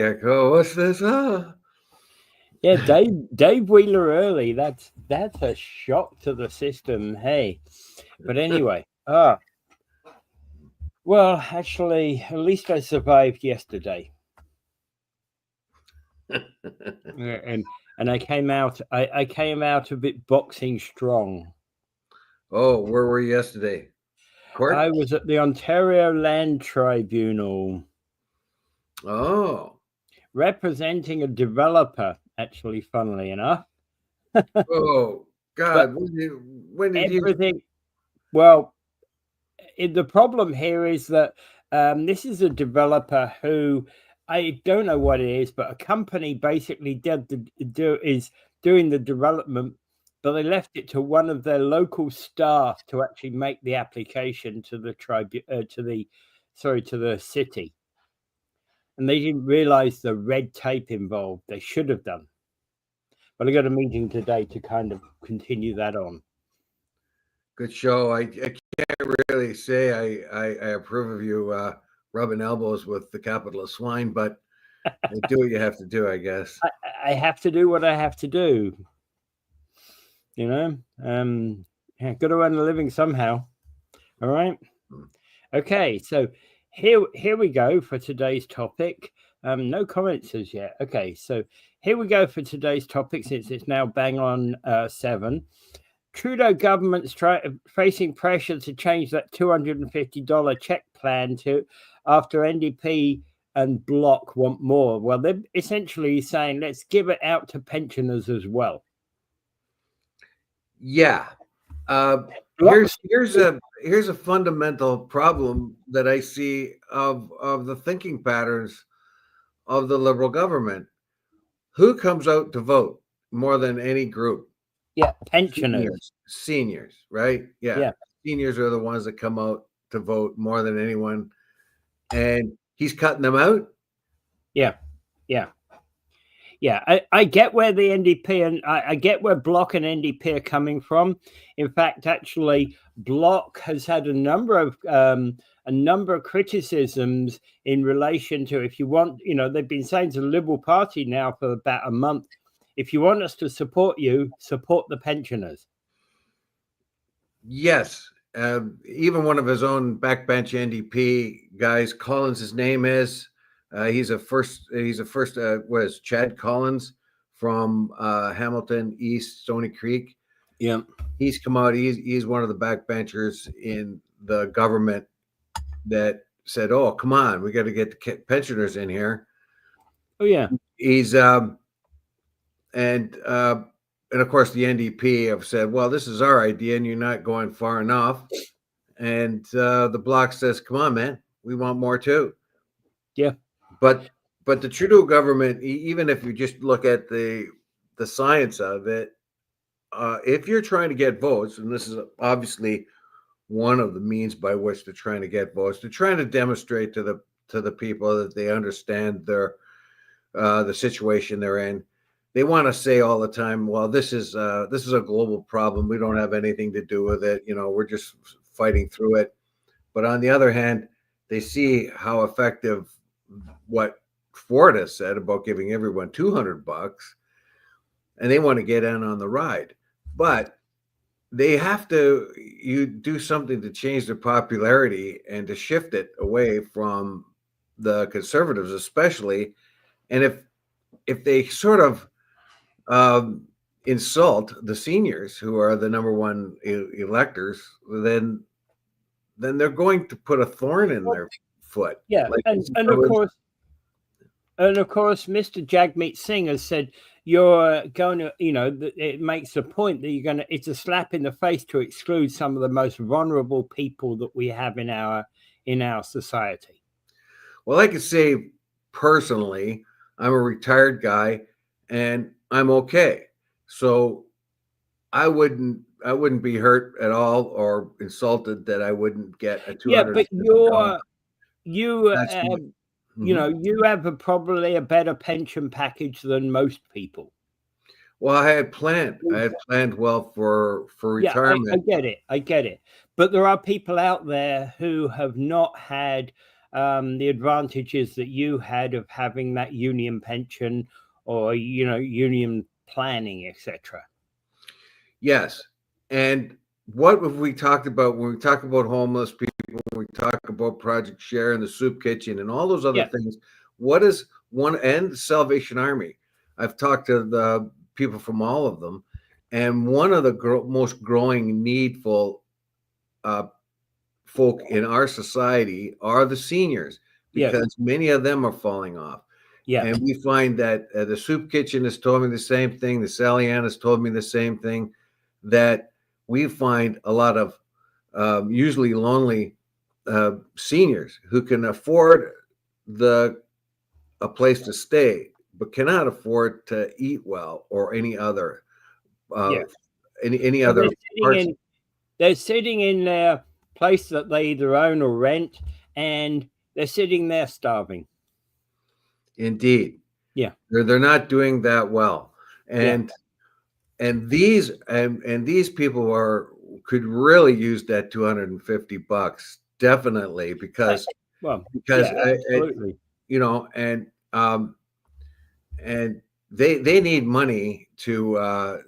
Oh, what's this? Yeah, Dave Wheeler early. That's a shock to the system. Hey, but anyway, well, actually, at least I survived yesterday. Yeah, and I came out. I came out a bit boxing strong. Oh, where were you yesterday? Court? I was at the Ontario Land Tribunal Oh, representing a developer. Actually, funnily enough, oh, but God! When did you? everything. Well, the problem here is that this is a developer who I don't know what it is, but a company basically is doing the development, but they left it to one of their local staff to actually make the application to the to the city, and they didn't realize the red tape involved. They should have done. But I got a meeting today to kind of continue that on. Good show. I can't really say I approve of you rubbing elbows with the capital of swine, but do what you have to do, I guess. I have to do what I have to do. You know, yeah, got to earn a living somehow. All right. Okay, so here we go for today's topic. No comments as yet. Okay, so here we go for today's topic since it's now bang on 7. Trudeau government's facing pressure to change that $250 check plan to after NDP and Bloc want more. Well, they're essentially saying let's give it out to pensioners as well. Yeah. Here's a fundamental problem that I see of the thinking patterns of the Liberal government. Who comes out to vote more than any group? Yeah, pensioners. Seniors, right? Yeah. Seniors are the ones that come out to vote more than anyone. And he's cutting them out? Yeah. I get where the NDP and I get where Bloc and NDP are coming from. In fact, actually, Bloc has had a number of criticisms in relation to, if you want, they've been saying to the Liberal Party now for about a month, if you want us to support you, support the pensioners. Yes. Even one of his own backbench NDP guys, Collins, his name is. He's a first. Was Chad Collins from Hamilton East Stony Creek? Yeah, he's come out. He's one of the backbenchers in the government that said, "Oh, come on, we got to get the pensioners in here." Oh yeah, he's and of course the NDP have said, "Well, this is our idea, and you're not going far enough." And the Bloc says, "Come on, man, we want more too." Yeah. But the Trudeau government, even if you just look at the science of it, if you're trying to get votes, and this is obviously one of the means by which they're trying to get votes, they're trying to demonstrate to the people that they understand the situation they're in. They want to say all the time, "Well, this is a global problem. We don't have anything to do with it. We're just fighting through it." But on the other hand, they see how effective what Ford has said about giving everyone $200, and they want to get in on the ride. But they have to do something to change their popularity and to shift it away from the Conservatives, especially. And if they sort of insult the seniors, who are the number one electors, then they're going to put a thorn in their foot. Yeah, and of course, Mr. Jagmeet Singh has said you're going to, it makes a point that it's a slap in the face to exclude some of the most vulnerable people that we have in our society. Well, I could say personally, I'm a retired guy and I'm okay. So I wouldn't be hurt at all or insulted that I wouldn't get a $200. Yeah, but you have probably a better pension package than most people. Well, I had planned well for retirement. I get it. But there are people out there who have not had the advantages that you had of having that union pension or union planning, etc. Yes. And what have we talked about when we talk about homeless people, when we talk about Project Share and the soup kitchen and all those other Yeah. things? What is one, and the Salvation Army? I've talked to the people from all of them, and one of the most growing needful folk in our society are the seniors, Yeah. because many of them are falling off. Yeah. And we find that the soup kitchen has told me the same thing. The Sally Ann has told me the same thing, that we find a lot of usually lonely seniors who can afford a place to stay, but cannot afford to eat well or any other Yeah. any So other parts. they're sitting in their place that they either own or rent, and they're sitting there starving. Indeed, Yeah. they're not doing that well, Yeah. and these people could really use that $250 definitely, because Well, because yeah, absolutely. And they need money to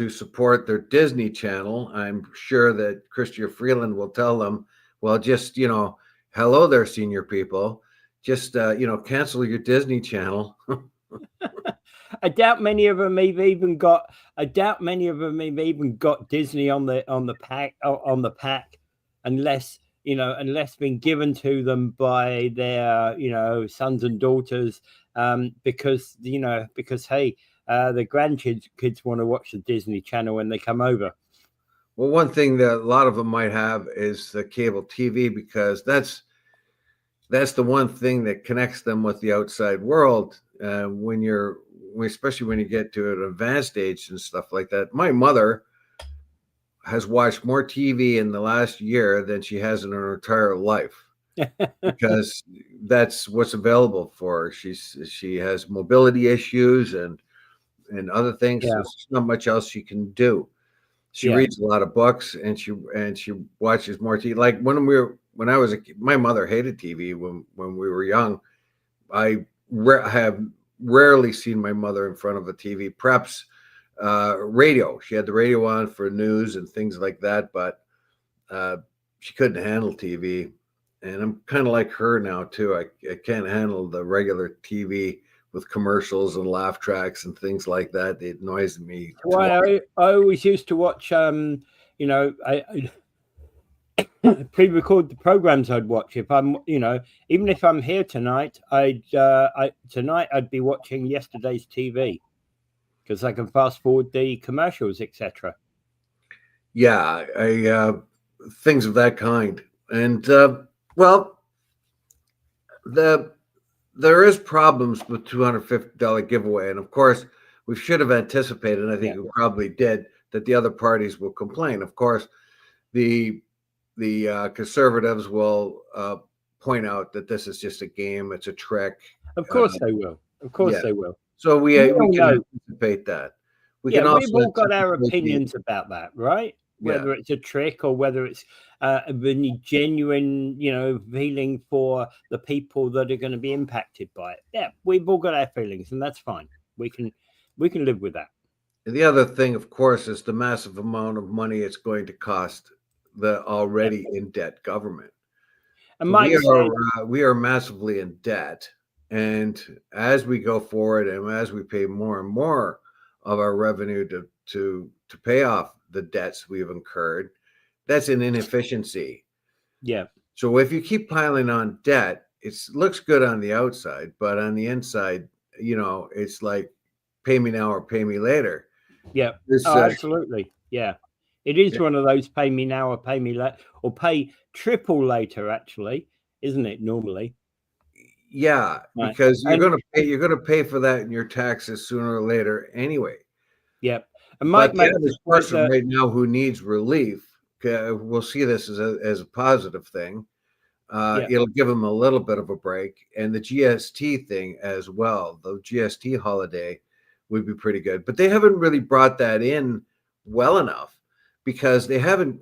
support their Disney Channel. I'm sure that Chrystia Freeland will tell them, well, just hello there, senior people, just cancel your Disney Channel. I doubt many of them have even got. I doubt many of them have even got Disney on the pack, unless unless been given to them by their sons and daughters, because hey, the grandkids want to watch the Disney Channel when they come over. Well, one thing that a lot of them might have is the cable TV, because that's the one thing that connects them with the outside world. Especially when you get to an advanced age and stuff like that. My mother has watched more TV in the last year than she has in her entire life, because that's what's available for her. She has mobility issues and other things. Yeah. So there's not much else she can do. She Yeah. reads a lot of books, and she watches more TV. Like when I was a kid, my mother hated TV when we were young. I have rarely seen my mother in front of a TV. Perhaps radio. She had the radio on for news and things like that, but she couldn't handle TV. And I'm kind of like her now too. I can't handle the regular TV with commercials and laugh tracks and things like that. It annoys me. Well, I always used to watch. I pre-record the programs I'd watch if I'm, even if I'm here tonight. Tonight I'd be watching yesterday's TV because I can fast forward the commercials, etc. Yeah, things of that kind. And well, there is problems with $250 giveaway, and of course we should have anticipated, and I think we probably did, that the other parties will complain. Of course, the conservatives will point out that this is just a game, it's a trick. Of course they will. Of course they will. So we can anticipate that. We've all got our opinions about that, right? Whether it's a trick or whether it's a genuine, feeling for the people that are going to be impacted by it. Yeah, we've all got our feelings, and that's fine. We can live with that. And the other thing, of course, is the massive amount of money it's going to cost the already in debt government. And we are massively in debt, and as we go forward and as we pay more and more of our revenue to pay off the debts we've incurred, that's an inefficiency. Yeah. So if you keep piling on debt, it looks good on the outside, but on the inside, it's like pay me now or pay me later. Yeah. Absolutely. Yeah. It is one of those pay me now or pay me later, or pay triple later, actually, isn't it, normally? Yeah, because you're going to pay for that in your taxes sooner or later anyway. Yep. And Mike makes this person right now who needs relief. We'll see this as a positive thing. It'll give them a little bit of a break, and the GST thing as well. The GST holiday would be pretty good, but they haven't really brought that in well enough, because they haven't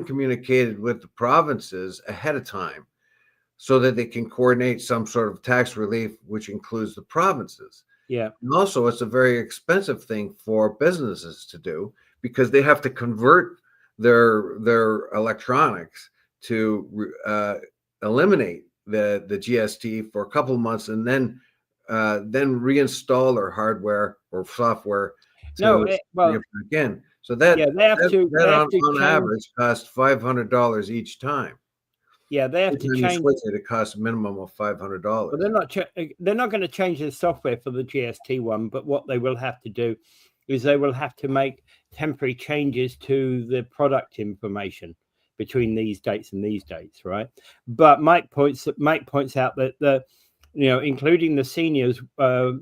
communicated with the provinces ahead of time. so that they can coordinate some sort of tax relief, which includes the provinces. Yeah. And also, it's a very expensive thing for businesses to do because they have to convert their electronics to eliminate the GST for a couple of months, and then reinstall their hardware or software No, to well, again. So that yeah, they have to. They have to on change. average costs $500 each time. Yeah, they have Every to time you change. switch it, it costs a minimum of $500. Well, they're not going to change the software for the GST one, but what they will have to do is they will have to make temporary changes to the product information between these dates and these dates, right? But Mike points out that including the seniors that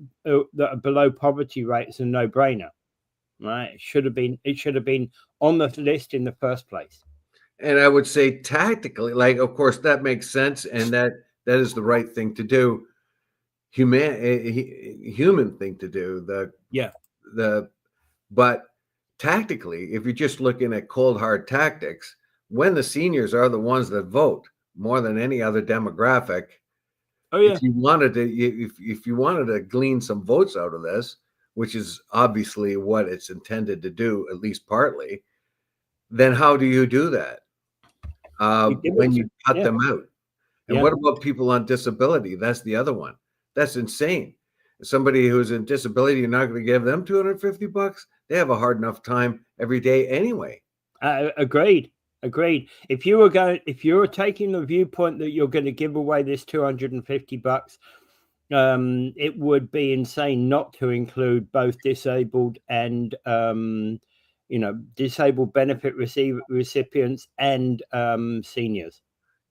are below poverty rate is a no-brainer, right? It should have been on the list in the first place. And I would say tactically, like, of course, that makes sense, and that is the right thing to do, human thing to do. But tactically, if you're just looking at cold hard tactics, when the seniors are the ones that vote more than any other demographic, Oh yeah, if you wanted to glean some votes out of this, which is obviously what it's intended to do, at least partly, then how do you do that? When you cut them out. And what about people on disability? That's the other one. That's insane. Somebody who's in disability, you're not going to give them $250. They have a hard enough time every day anyway. Agreed. If you were taking the viewpoint that you're going to give away this $250, it would be insane not to include both disabled and disabled benefit recipients and seniors.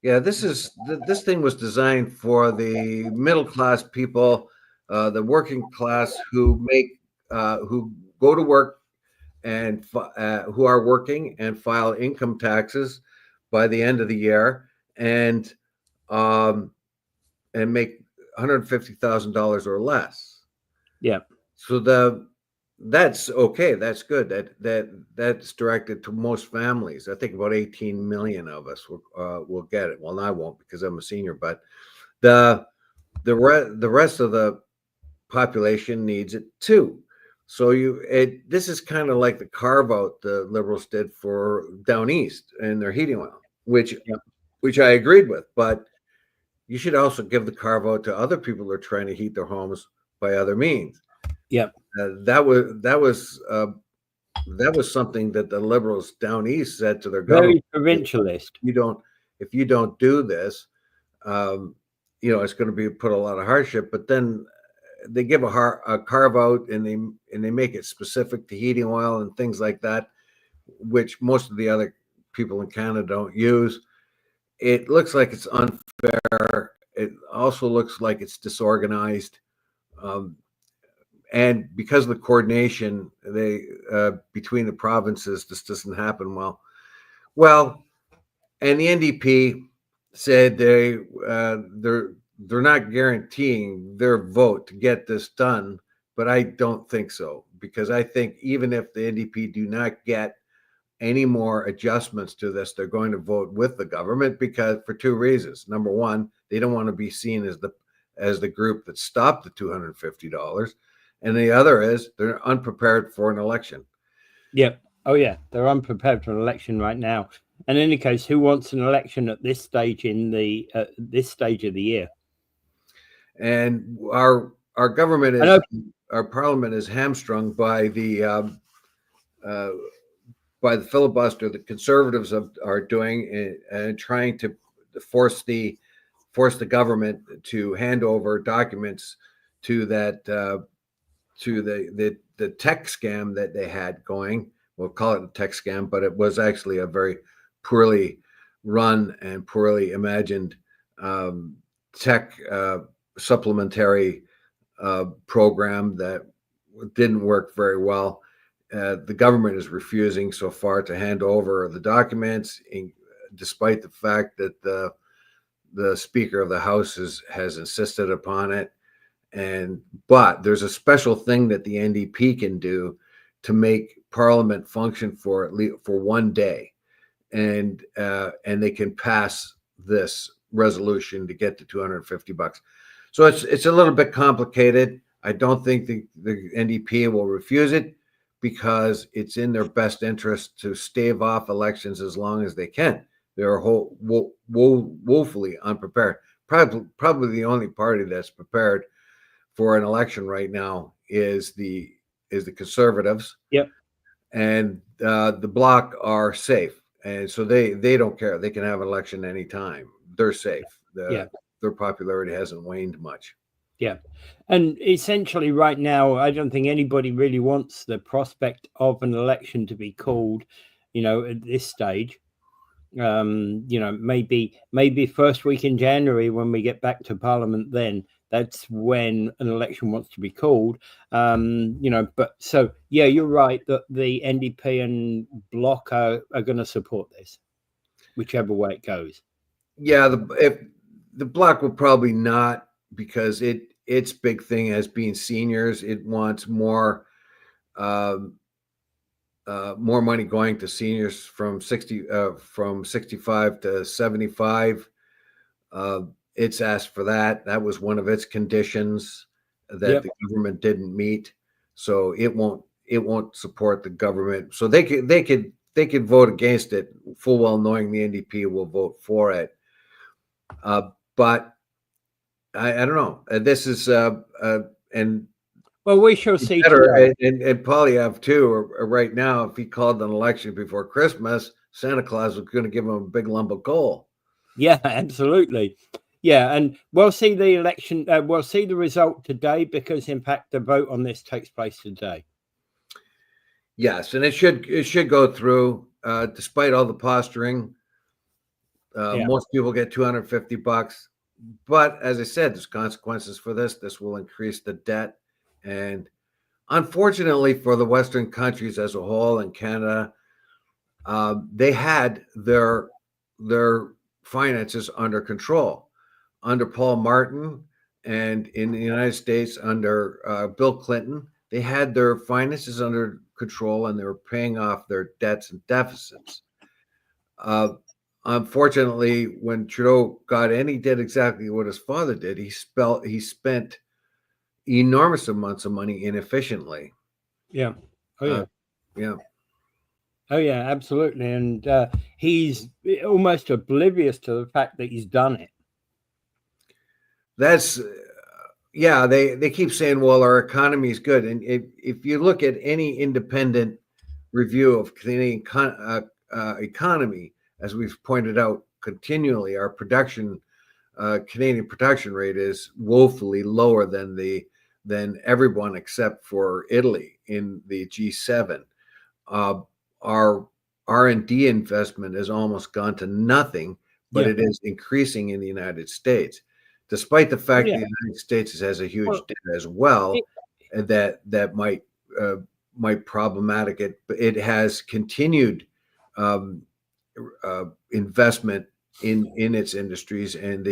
Yeah, this thing was designed for the middle class people, the working class who go to work and who are working and file income taxes by the end of the year and make $150,000 or less. Yeah. So that's okay. That's good. That's directed to most families. I think about 18 million of us will get it. Well, I won't because I'm a senior, but the rest of the population needs it too. So this is kind of like the carve out the Liberals did for down east and their heating oil, which I agreed with. But you should also give the carve out to other people who are trying to heat their homes by other means. Yeah. That was something that the Liberals down east said to their government. Very provincialist. If you don't do this, it's going to be put a lot of hardship. But then they give a carve out and they make it specific to heating oil and things like that, which most of the other people in Canada don't use. It looks like it's unfair. It also looks like it's disorganized. And because of the coordination between the provinces, this doesn't happen well. Well, and the NDP said they're not guaranteeing their vote to get this done, but I don't think so, because I think even if the NDP do not get any more adjustments to this, they're going to vote with the government because for two reasons. Number one, they don't want to be seen as the group that stopped the $250. And the other is they're unprepared for an election. Yeah. Oh, yeah. They're unprepared for an election right now. And in any case, who wants an election at this stage this stage of the year? And our government our parliament is hamstrung by the filibuster the Conservatives are doing and trying to force the government to hand over documents to that. To the tech scam that they had going. We'll call it a tech scam, but it was actually a very poorly run and poorly imagined tech supplementary program that didn't work very well. The government is refusing so far to hand over the documents, despite the fact that the Speaker of the House has insisted upon it. But there's a special thing that the NDP can do to make Parliament function for one day, and they can pass this resolution to get to $250. So it's a little bit complicated. I don't think the NDP will refuse it because it's in their best interest to stave off elections as long as they can. They're woefully unprepared. Probably the only party that's prepared for an election right now is the Conservatives. Yep. And the Bloc are safe, and so they don't care. They can have an election anytime. They're safe. Their popularity hasn't waned much. Yeah. And essentially right now, I don't think anybody really wants the prospect of an election to be called, at this stage. Maybe first week in January when we get back to Parliament, then that's when an election wants to be called. But so, yeah, you're right that the NDP and Bloc are going to support this, whichever way it goes. Yeah, the Bloc will probably not, because its big thing as being seniors, it wants more money going to seniors from 65 to 75. It's asked for that. That was one of its conditions that the government didn't meet. So it won't support the government. So they could vote against it, full well knowing the NDP will vote for it. But I don't know. This is and well, we shall see. And Polyev too. Right now, if he called an election before Christmas, Santa Claus was going to give him a big lump of coal. Yeah, absolutely. Yeah, and we'll see the election. We'll see the result today, because in fact the vote on this takes place today. Yes, and it should go through, despite all the posturing. Most people get $250, but as I said, there's consequences for this. This will increase the debt, and unfortunately for the Western countries as a whole and Canada, they had their finances under control under Paul Martin, and in the United States under Bill Clinton. They had their finances under control, and they were paying off their debts and deficits. Unfortunately, when Trudeau got in, he did exactly what his father did. He spent enormous amounts of money inefficiently. Yeah. Oh yeah. Yeah. Oh yeah, absolutely. And he's almost oblivious to the fact that he's done it. That's they keep saying, well, our economy is good. And if you look at any independent review of Canadian economy, as we've pointed out continually, our Canadian production rate is woefully lower than everyone except for Italy in the G7. Our R&D investment has almost gone to nothing, but it is increasing in the United States, despite the fact that the United States has a huge debt as well, that might problematic it. But it has continued investment in its industries, and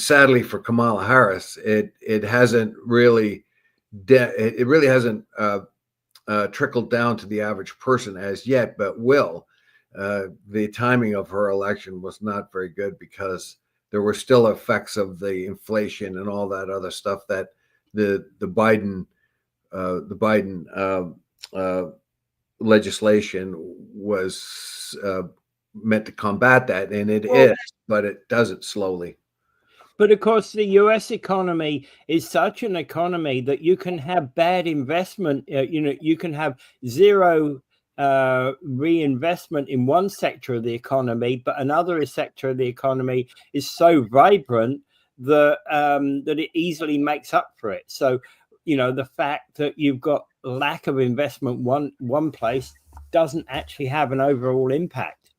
sadly for Kamala Harris, it hasn't really hasn't trickled down to the average person as yet, but will. The timing of her election was not very good, because there were still effects of the inflation and all that other stuff that the Biden legislation was meant to combat that, and it is, but it does it slowly. But of course, the US economy is such an economy that you can have bad investment. You can have zero reinvestment in one sector of the economy, but another sector of the economy is so vibrant that it easily makes up for it. So, the fact that you've got lack of investment one place doesn't actually have an overall impact.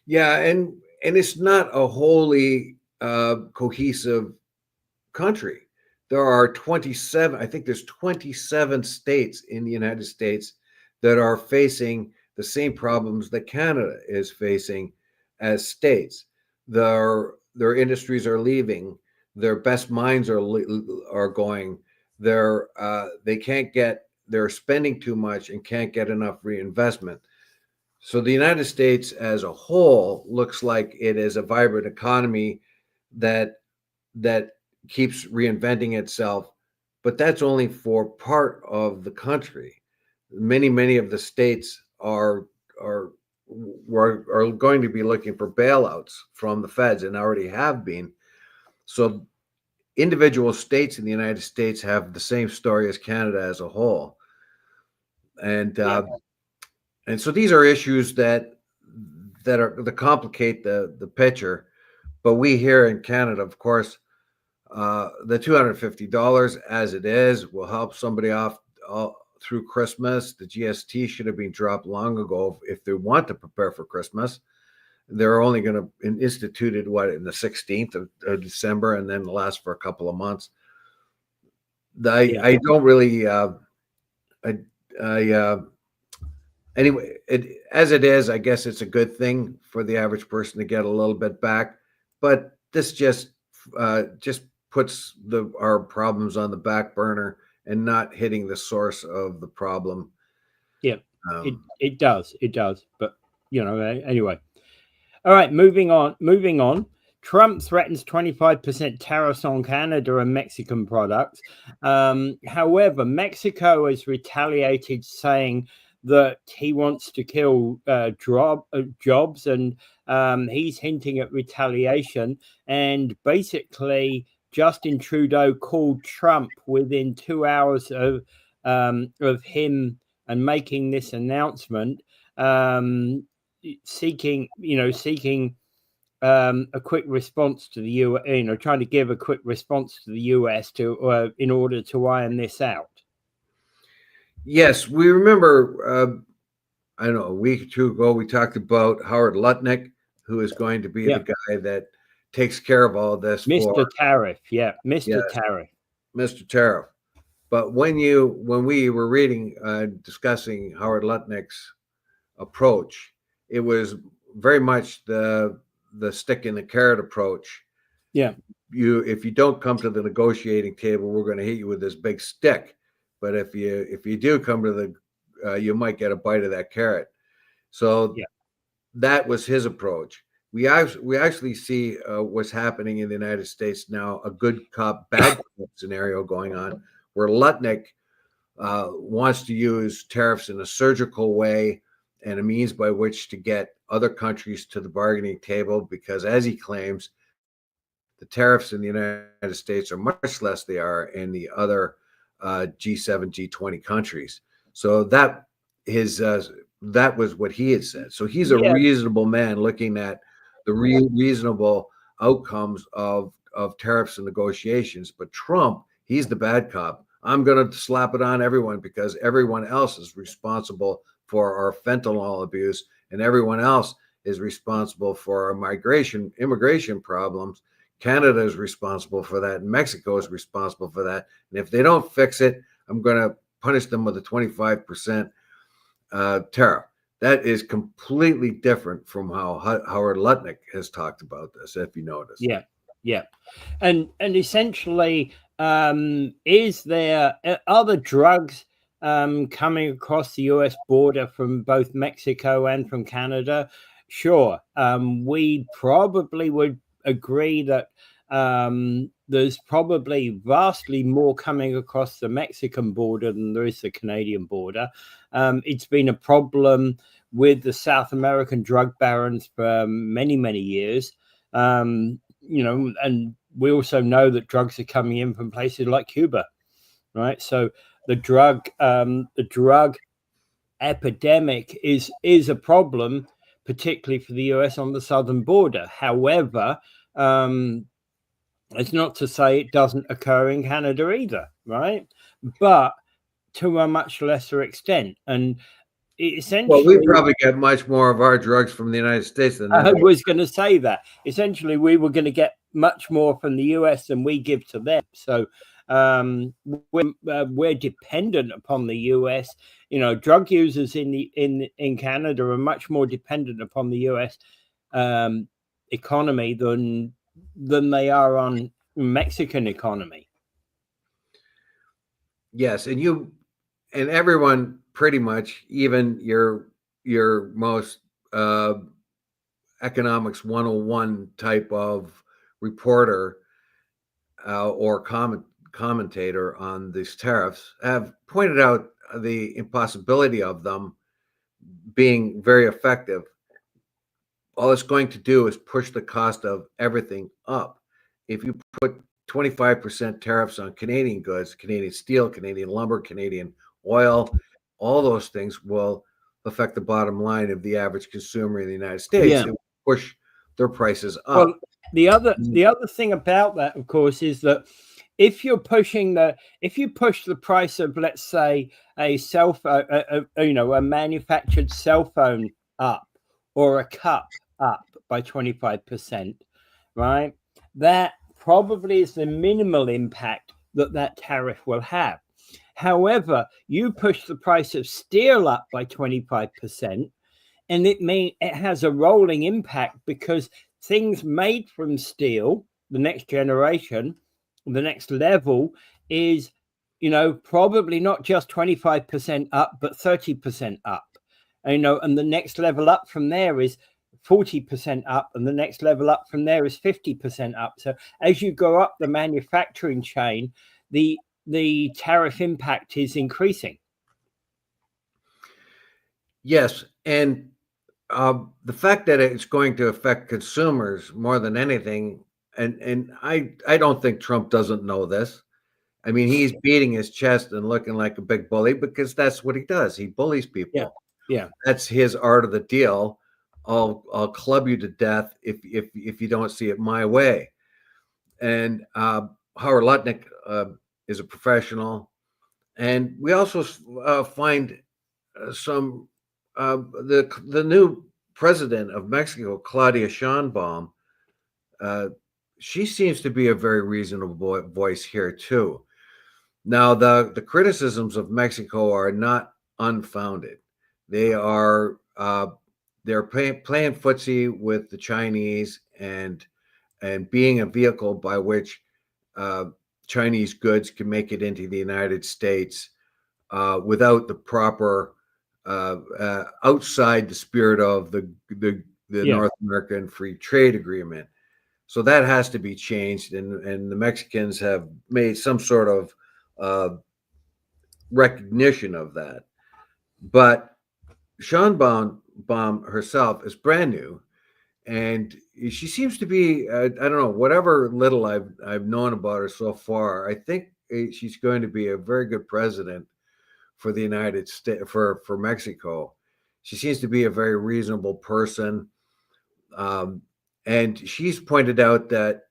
Yeah, and it's not a wholly cohesive country. There are 27, I think there's 27 states in the United States that are facing the same problems that Canada is facing as states. Their industries are leaving, their best minds are going. They're spending too much and can't get enough reinvestment. So the United States as a whole looks like it is a vibrant economy that that keeps reinventing itself, but that's only for part of the country. Many of the states are are going to be looking for bailouts from the feds and already have been. So individual states in the United States have the same story as Canada as a whole, and Yeah. and so these are issues that complicate the picture. But we here in Canada, of course, the $250 as it is will help somebody off through Christmas. The GST should have been dropped long ago if they want to prepare for Christmas. They're only going to institute it in the 16th of December, and then last for a couple of months. I don't really I anyway, as it is, I guess it's a good thing for the average person to get a little bit back, but this just puts our problems on the back burner and not hitting the source of the problem. Yeah, it does. But anyway. All right, moving on. Trump threatens 25% tariffs on Canada and Mexican products. However, Mexico has retaliated, saying that he wants to kill jobs, and he's hinting at retaliation. And basically, Justin Trudeau called Trump within 2 hours of him and making this announcement. Seeking a quick response to the US, trying to give a quick response to the US to in order to iron this out. Yes, we remember. I don't know, a week or two ago, we talked about Howard Lutnick, who is going to be the guy that takes care of all this. Mr. Tariff, Mr. Yes, Tariff. Mr. Tariff. But when we were reading, discussing Howard Lutnick's approach, it was very much the stick in the carrot approach. Yeah. If you don't come to the negotiating table, we're going to hit you with this big stick. But if you do come to you might get a bite of that carrot. So that was his approach. We actually see what's happening in the United States now, a good cop, bad cop scenario going on, where Lutnick wants to use tariffs in a surgical way and a means by which to get other countries to the bargaining table, because as he claims, the tariffs in the United States are much less they are in the other G7, G20 countries. So that was what he had said. So he's a reasonable man looking at the reasonable outcomes of tariffs and negotiations. But Trump, he's the bad cop. I'm going to slap it on everyone because everyone else is responsible for our fentanyl abuse, and everyone else is responsible for our immigration problems. Canada is responsible for that, and Mexico is responsible for that. And if they don't fix it, I'm going to punish them with a 25% tariff. That is completely different from how Howard Lutnick has talked about this, if you notice. Yeah. And essentially, is there other drugs coming across the US border from both Mexico and from Canada? Sure. We probably would agree that there's probably vastly more coming across the Mexican border than there is the Canadian border. It's been a problem with the South American drug barons for many, many years. And we also know that drugs are coming in from places like Cuba, right? So the drug epidemic is a problem, particularly for the US on the southern border. However, it's not to say it doesn't occur in Canada either, right? But to a much lesser extent. And essentially, we probably get much more of our drugs from the United States than I was going to say that. Essentially, we were going to get much more from the US than we give to them. So we're dependent upon the US. Drug users in Canada are much more dependent upon the US economy than they are on Mexican economy. Yes, and everyone pretty much, even your your most economics 101 type of reporter or commentator on these tariffs have pointed out the impossibility of them being very effective. All it's going to do is push the cost of everything up. If you put 25% tariffs on Canadian goods, Canadian steel, Canadian lumber, Canadian oil, all those things will affect the bottom line of the average consumer in the United States. Yeah. It will push their prices up. Well, the other thing about that, of course, is that if you push the price of, let's say, a cell phone, a manufactured cell phone up, or a cup up by 25%, right? That probably is the minimal impact that tariff will have. However, you push the price of steel up by 25%, and it has a rolling impact, because things made from steel, the next generation, the next level is, probably not just 25% up, but 30% up. And the next level up from there is 40% up, and the next level up from there is 50% up. So as you go up the manufacturing chain, the tariff impact is increasing. Yes, and the fact that it's going to affect consumers more than anything, and I don't think Trump doesn't know this. I mean, he's beating his chest and looking like a big bully because that's what he does. He bullies people. Yeah. That's his art of the deal. I'll club you to death if you don't see it my way. And Howard Lutnick is a professional, and we also find some the new president of Mexico, Claudia Sheinbaum. She seems to be a very reasonable voice here too. Now, the criticisms of Mexico are not unfounded. They are they're playing footsie with the Chinese and being a vehicle by which Chinese goods can make it into the United States without the proper outside the spirit of the North American Free Trade Agreement. So that has to be changed, and the Mexicans have made some sort of recognition of that. But Sheinbaum herself is brand new, and she seems to be I don't know, whatever little I've known about her so far, I think she's going to be a very good president for the United States, for Mexico. She seems to be a very reasonable person, and she's pointed out that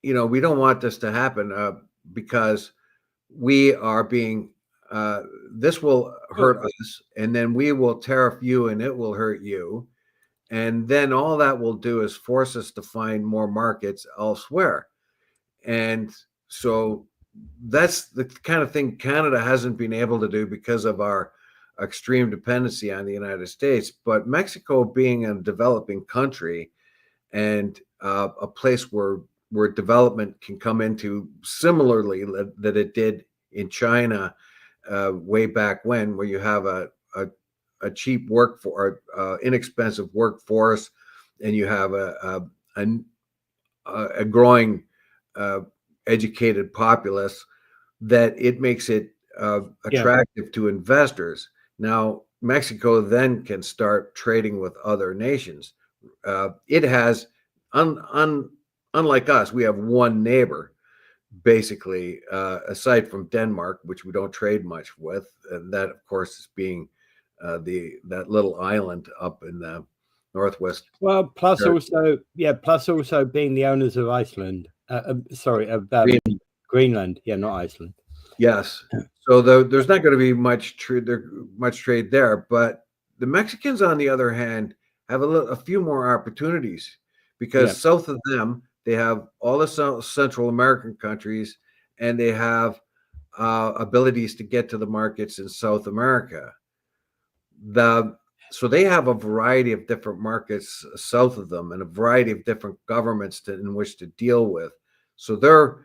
we don't want this to happen because we are being this will hurt us, and then we will tariff you, and it will hurt you. And then all that will do is force us to find more markets elsewhere. And so that's the kind of thing Canada hasn't been able to do because of our extreme dependency on the United States. But Mexico, being a developing country and a place where development can come into similarly that it did in China way back when, where you have a cheap workforce, inexpensive workforce, and you have a growing educated populace, that it makes it attractive to investors. Now, Mexico then can start trading with other nations. It has, unlike us, we have one neighbor, basically, aside from Denmark, which we don't trade much with, and that, of course, is being that little island up in the northwest. Well, plus also being the owners of Iceland. Greenland. Yeah, not Iceland. Yes. So there's not going to be much trade there, but the Mexicans, on the other hand, have a few more opportunities, because south of them they have all the Central American countries, and they have abilities to get to the markets in South America. So they have a variety of different markets south of them, and a variety of different governments in which to deal with. So their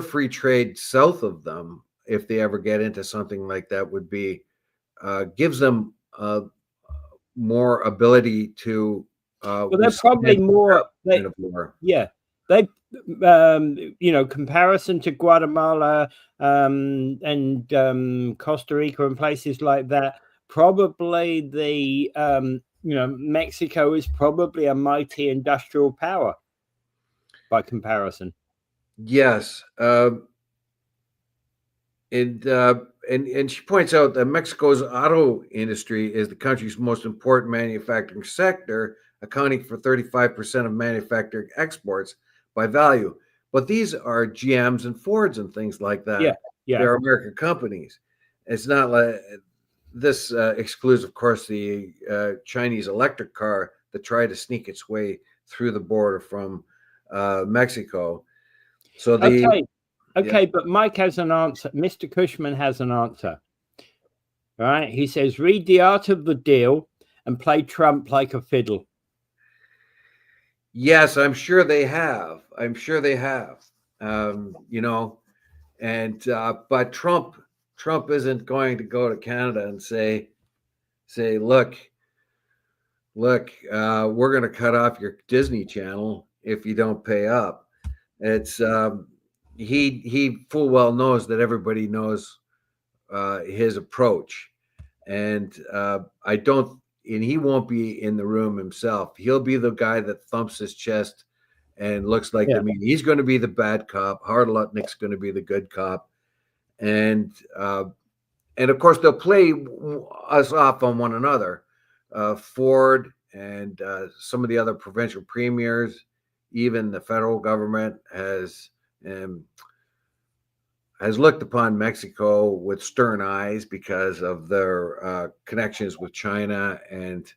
free trade south of them, if they ever get into something like that, would be gives them more ability to Well, they're probably more. Yeah, they, comparison to Guatemala and Costa Rica and places like that. Probably Mexico is probably a mighty industrial power by comparison. Yes. And she points out that Mexico's auto industry is the country's most important manufacturing sector, accounting for 35% of manufacturing exports by value. But these are GMs and Fords and things like that. Yeah. They're American companies. It's not like this excludes, of course, the Chinese electric car that tried to sneak its way through the border from Mexico. So Okay, but Mike has an answer. Mr. Cushman has an answer. All right. He says, read The Art of the Deal and play Trump like a fiddle. Yes, I'm sure they have. But Trump isn't going to go to Canada and say, look, we're going to cut off your Disney Channel if you don't pay up. It's he full well knows that everybody knows his approach, and he won't be in the room himself. He'll be the guy that thumps his chest and looks like the mean. He's going to be the bad cop. Hardlutnick's going to be the good cop, and of course they'll play us off on one another. Ford and some of the other provincial premiers, even the federal government has looked upon Mexico with stern eyes because of their connections with China and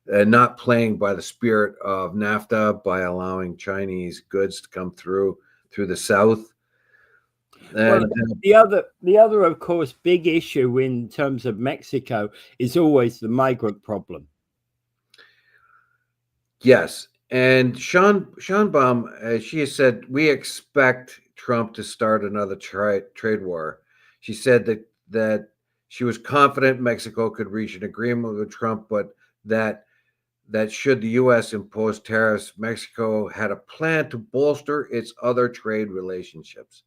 not playing by the spirit of NAFTA by allowing Chinese goods to come through the South. And the other, of course, big issue in terms of Mexico is always the migrant problem. Yes, and Sheinbaum, she has said, we expect Trump to start another trade war. She said that she was confident Mexico could reach an agreement with Trump, but that should the U.S. impose tariffs, Mexico had a plan to bolster its other trade relationships.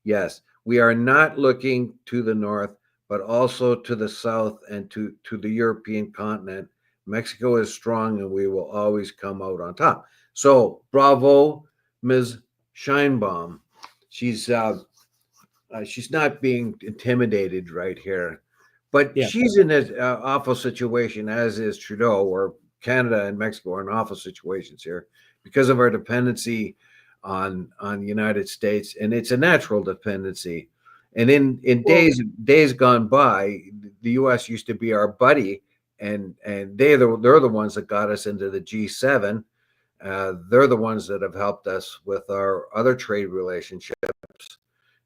Yes, we are not looking to the north, but also to the south and to the European continent. Mexico is strong and we will always come out on top. So bravo, Ms. Sheinbaum. She's not being intimidated right here, but she's in an awful situation, as is Trudeau, or Canada and Mexico are in awful situations here because of our dependency on the United States, and it's a natural dependency. And in days gone by, the U.S. used to be our buddy, and they're the ones that got us into the G7. They're the ones that have helped us with our other trade relationships,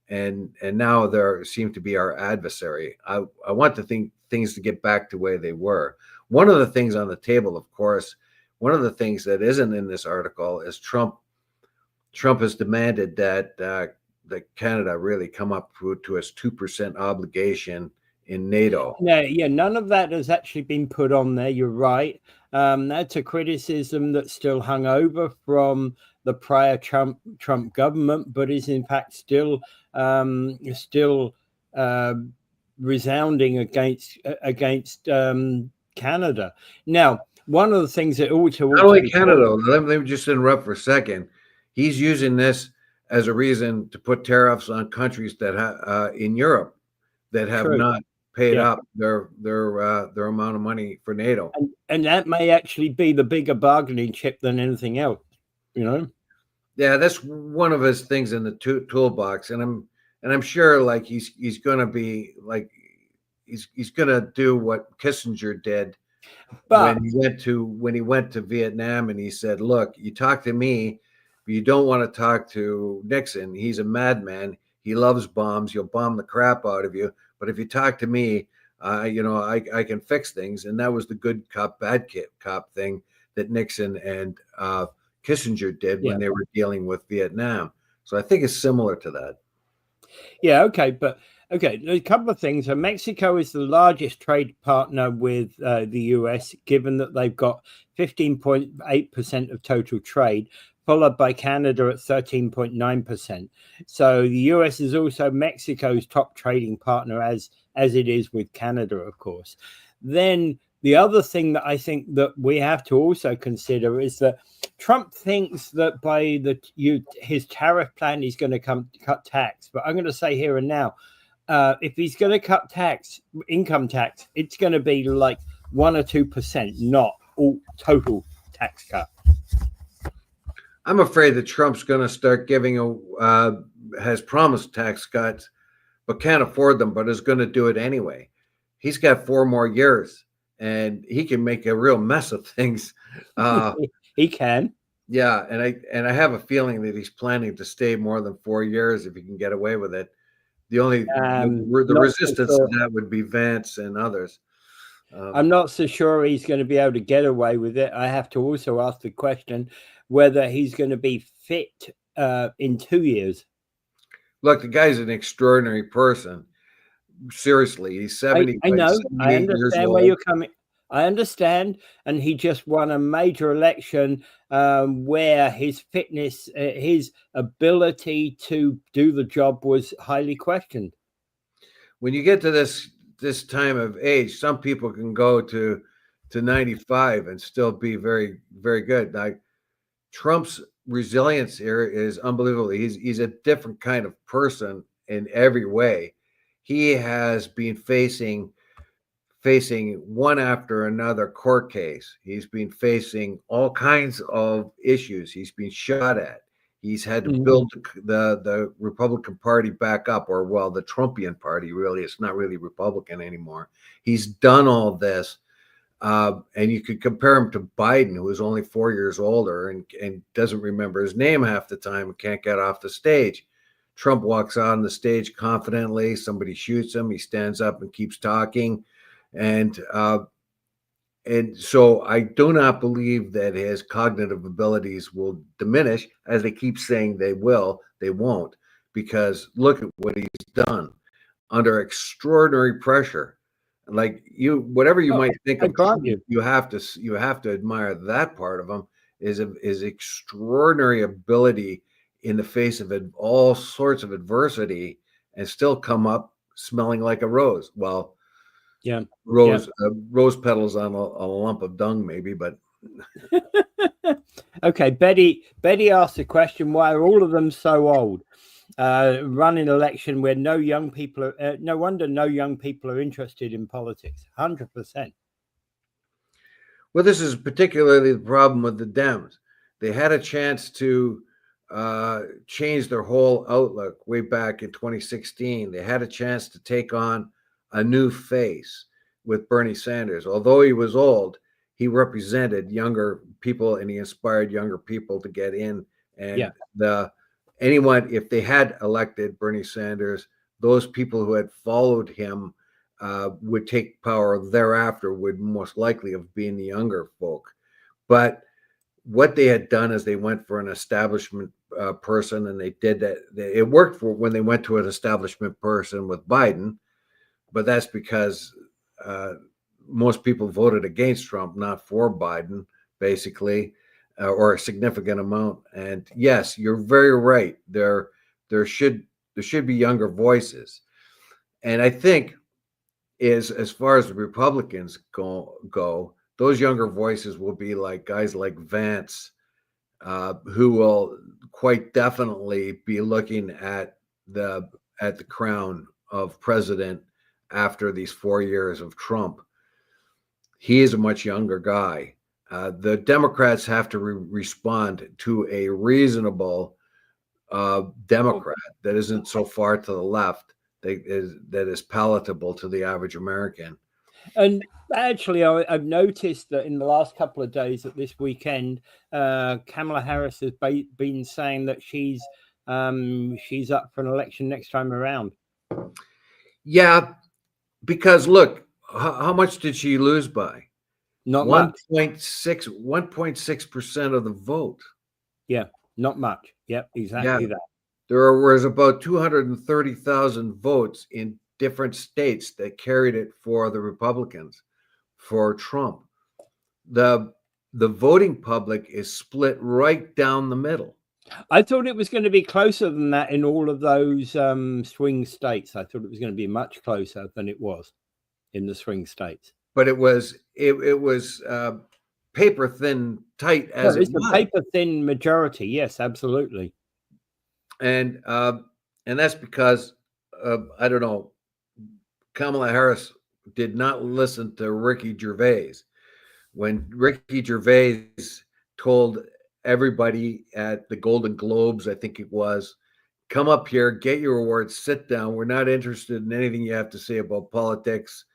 and now they seem to be our adversary. I want to think things to get back to where they were. One of the things on the table, of course, one of the things that isn't in this article is Trump has demanded that Canada really come up to its 2% obligation in NATO. Yeah, none of that has actually been put on there. You're right. That's a criticism that's still hung over from the prior Trump government, but is in fact still resounding against Canada. Now, one of the things that also not only Canada, let me just interrupt for a second. He's using this as a reason to put tariffs on countries that in Europe that have not paid up their amount of money for NATO, and that may actually be the bigger bargaining chip than anything else. Yeah, that's one of his things in the toolbox, and I'm sure like he's going to be like he's going to do what Kissinger did when he went to Vietnam, and he said, "Look, you talk to me, but you don't want to talk to Nixon. He's a madman. He loves bombs. He'll bomb the crap out of you. But if you talk to me, I can fix things." And that was the good cop, bad cop thing that Nixon and Kissinger did when they were dealing with Vietnam. So I think it's similar to that. Yeah, okay, but okay, a couple of things. So Mexico is the largest trade partner with the US, given that they've got 15.8% of total trade, followed by Canada at 13.9%. So the US is also Mexico's top trading partner, as it is with Canada, of course. Then the other thing that I think that we have to also consider is that Trump thinks that by his tariff plan, he's going to cut tax. But I'm going to say here and now, if he's going to cut income tax, it's going to be like 1 or 2%, not all total tax cut. I'm afraid that Trump's going to start has promised tax cuts, but can't afford them, but is going to do it anyway. He's got 4 more years, and he can make a real mess of things. He can. Yeah, and I have a feeling that he's planning to stay more than 4 years if he can get away with it. The only the resistance to that would be Vance and others. I'm not so sure he's going to be able to get away with it. I have to also ask the question whether he's going to be fit in 2 years. Look, the guy's an extraordinary person. Seriously, he's 70. I know. I understand where you're coming. I understand, and he just won a major election where his fitness, his ability to do the job was highly questioned. When you get to this time of age, some people can go to 95 and still be very, very good. Like Trump's resilience here is unbelievable. He's a different kind of person in every way. He has been facing one after another court case. He's been facing all kinds of issues. He's been shot at. He's had to build the Republican Party back up, or well, the Trumpian Party, really. It's not really Republican anymore. He's done all this. And you could compare him to Biden, who is only 4 years older and doesn't remember his name half the time and can't get off the stage. Trump walks on the stage confidently. Somebody shoots him. He stands up and keeps talking. And so I do not believe that his cognitive abilities will diminish, as they keep saying they will. They won't, because look at what he's done under extraordinary pressure. Like whatever you might think of Trump, you have to admire that part of him is extraordinary ability in the face of all sorts of adversity and still come up smelling like a rose. Well, yeah, rose petals on a lump of dung, maybe, but okay. Betty asked the question: why are all of them so old? Run an election where no young people are, no wonder no young people are interested in politics. 100%. Well, this is particularly the problem with the Dems. They had a chance to change their whole outlook way back in 2016. They had a chance to take on a new face with Bernie Sanders. Although he was old, he represented younger people and he inspired younger people to get in. And anyone, if they had elected Bernie Sanders, those people who had followed him would take power thereafter, would most likely have been the younger folk. But what they had done is they went for an establishment person, and they did that. It worked for when they went to an establishment person with Biden, but that's because most people voted against Trump, not for Biden, basically. Or a significant amount. And yes, you're very right. There should be younger voices. And I think as far as the Republicans go, those younger voices will be like guys like Vance, who will quite definitely be looking at the crown of president after these 4 years of Trump. He is a much younger guy. The Democrats have to respond to a reasonable Democrat that isn't so far to the left that is palatable to the average American. And actually, I've noticed that in the last couple of days at this weekend, Kamala Harris has been saying that she's up for an election next time around. Yeah, because look, how much did she lose by? Not 1.6% of the vote. Yeah, not much. Yep, exactly that. There was about 230,000 votes in different states that carried it for the Republicans, for Trump. The voting public is split right down the middle. I thought it was going to be closer than that in all of those swing states. I thought it was going to be much closer than it was in the swing states. But it was paper thin tight as it's it was. a paper thin majority. Yes, absolutely. And that's because I don't know, Kamala Harris did not listen to Ricky Gervais. When Ricky Gervais told everybody at the Golden Globes, I think it was, come up here, get your awards, sit down. We're not interested in anything you have to say about politics.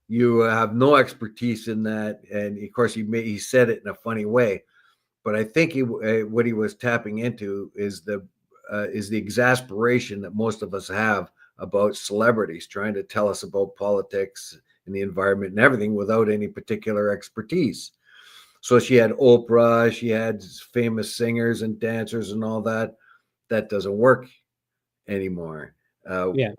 You have no expertise in that. And of course, he said it in a funny way. But I think what he was tapping into is the exasperation that most of us have about celebrities trying to tell us about politics and the environment and everything without any particular expertise. So she had Oprah, she had famous singers and dancers and all that. That doesn't work anymore. Yeah,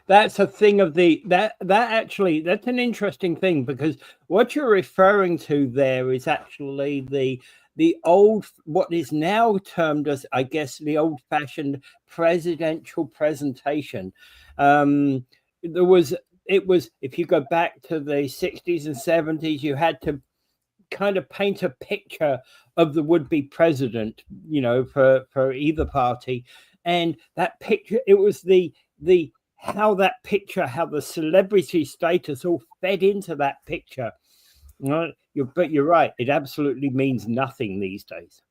that's a thing of that actually, that's an interesting thing, because what you're referring to there is actually the old, what is now termed as, I guess, the old-fashioned presidential presentation. It was, if you go back to the 60s and 70s, you had to kind of paint a picture of the would-be president, for either party. And that picture, it was how the celebrity status all fed into that picture. But you're right, it absolutely means nothing these days.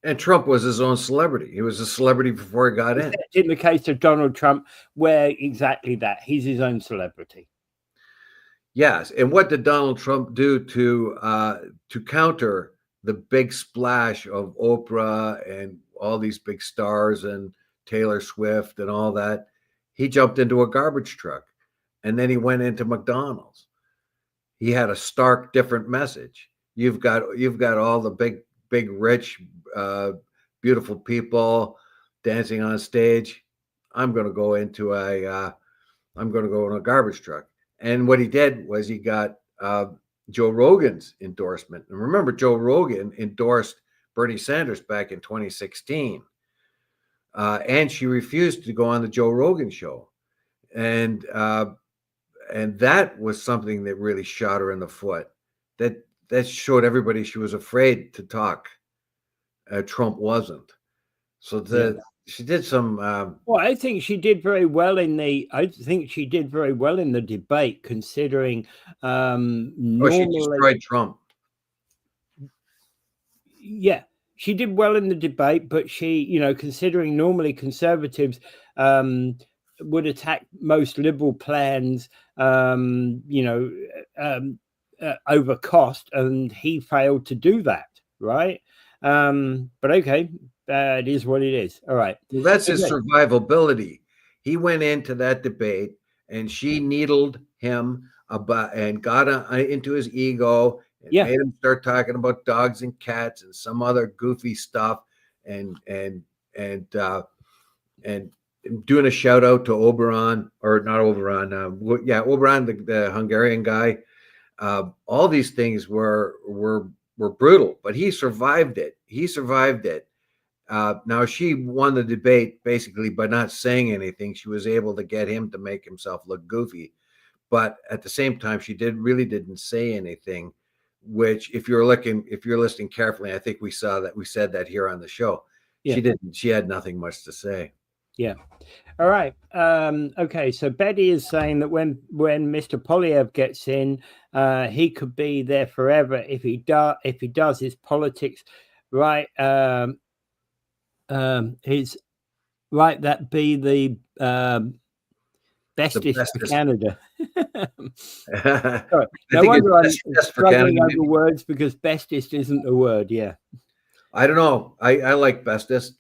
And Trump was his own celebrity. He was a celebrity before he got in. In the case of Donald Trump, where exactly that, he's his own celebrity. Yes, and what did Donald Trump do to counter the big splash of Oprah and all these big stars and Taylor Swift and all that? He jumped into a garbage truck, and then he went into McDonald's. He had a stark different message. You've got all the big rich beautiful people dancing on stage. I'm going to go into a garbage truck. And what he did was he got Joe Rogan's endorsement. And remember, Joe Rogan endorsed Bernie Sanders back in 2016. And she refused to go on the Joe Rogan show. And that was something that really shot her in the foot. That showed everybody she was afraid to talk. Trump wasn't. So she did some. Well, I think she did very well in the. I think she did very well in the debate, considering. Normally, she destroyed Trump. Yeah, she did well in the debate, but she, considering normally conservatives would attack most liberal plans, over cost, and he failed to do that, right? But okay, it is what it is. All right. Well, that's his survivability. He went into that debate, and she needled him about and got into his ego and made him start talking about dogs and cats and some other goofy stuff, and doing a shout out to Oberon, or not Oberon, Oberon, the Hungarian guy. All these things were brutal, but he survived it. Now she won the debate basically by not saying anything. She was able to get him to make himself look goofy, but at the same time, she really didn't say anything. Which, if you're listening carefully, I think we said that here on the show. Yeah. She didn't. She had nothing much to say. Yeah. All right. Okay. So Betty is saying that when Mr. Polyev gets in, he could be there forever if he does his politics right. His right. That be the bestest for Canada. No wonder I'm struggling over words, because bestest isn't a word. Yeah. I don't know. I like bestest.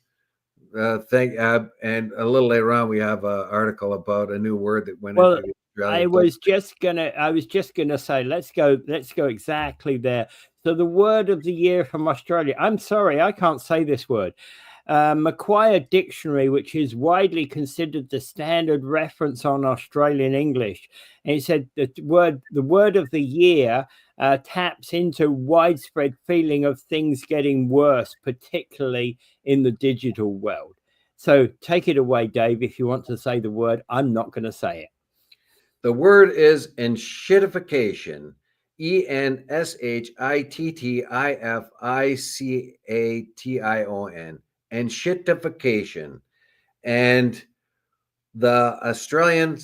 And a little later on, we have an article about a new word that went into the Australian. I was just gonna say, let's go exactly there. So the word of the year from Australia. I'm sorry, I can't say this word. Macquarie Dictionary, which is widely considered the standard reference on Australian English. And it said the word of the year taps into widespread feeling of things getting worse, particularly in the digital world. So take it away, Dave, if you want to say the word. I'm not going to say it. The word is enshittification. enshittification. Enshittification. And the Australian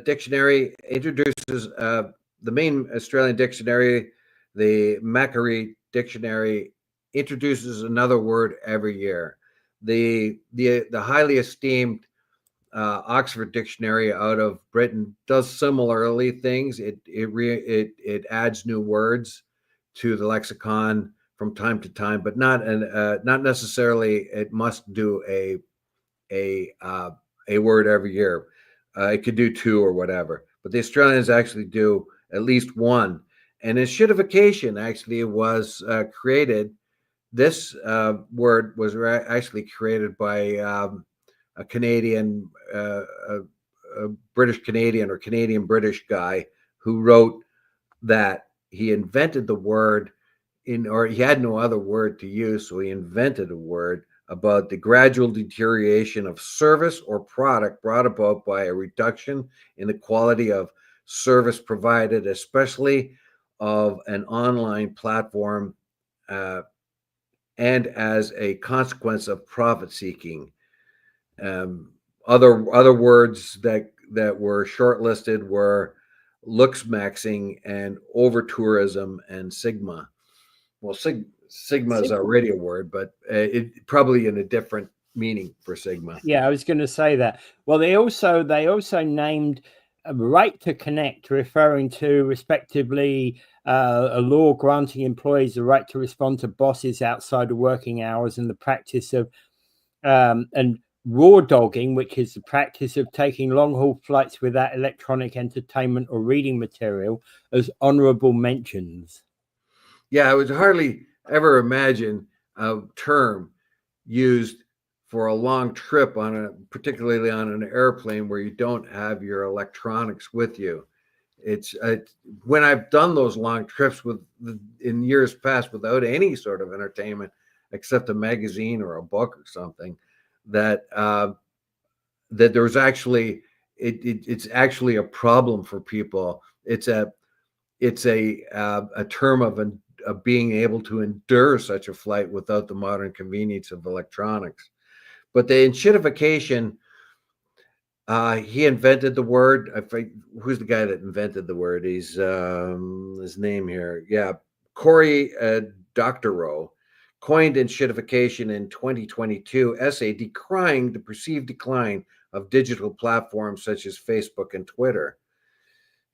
dictionary introduces the main Australian dictionary, the Macquarie Dictionary, introduces another word every year. The highly esteemed Oxford Dictionary out of Britain does similarly things. It adds new words to the lexicon from time to time, but not necessarily. It must do a word every year. It could do two or whatever, but the Australians actually do at least one. And enshittification actually was created. This word was actually created by a Canadian, a British Canadian or Canadian British guy who wrote that he invented the word or he had no other word to use, so he invented a word about the gradual deterioration of service or product brought about by a reduction in the quality of service provided, especially of an online platform, and as a consequence of profit seeking. Other words that were shortlisted were looks maxing and over tourism and sigma. Well, sigma is already a word, but it probably in a different meaning for sigma. Yeah, I was going to say that. Well, they also named a right to connect, referring to respectively a law granting employees the right to respond to bosses outside of working hours, and the practice of and raw dogging, which is the practice of taking long haul flights without electronic entertainment or reading material, as honorable mentions. Yeah, I would hardly ever imagine a term used for a long trip particularly on an airplane where you don't have your electronics with you. It's when I've done those long trips in years past without any sort of entertainment except a magazine or a book or something, that that there's actually it's actually a problem for people. It's a term of being able to endure such a flight without the modern convenience of electronics. But the enshittification, he invented the word. Who's the guy that invented the word? He's his name here. Yeah, Cory Doctorow coined enshittification in 2022 essay decrying the perceived decline of digital platforms such as Facebook and Twitter.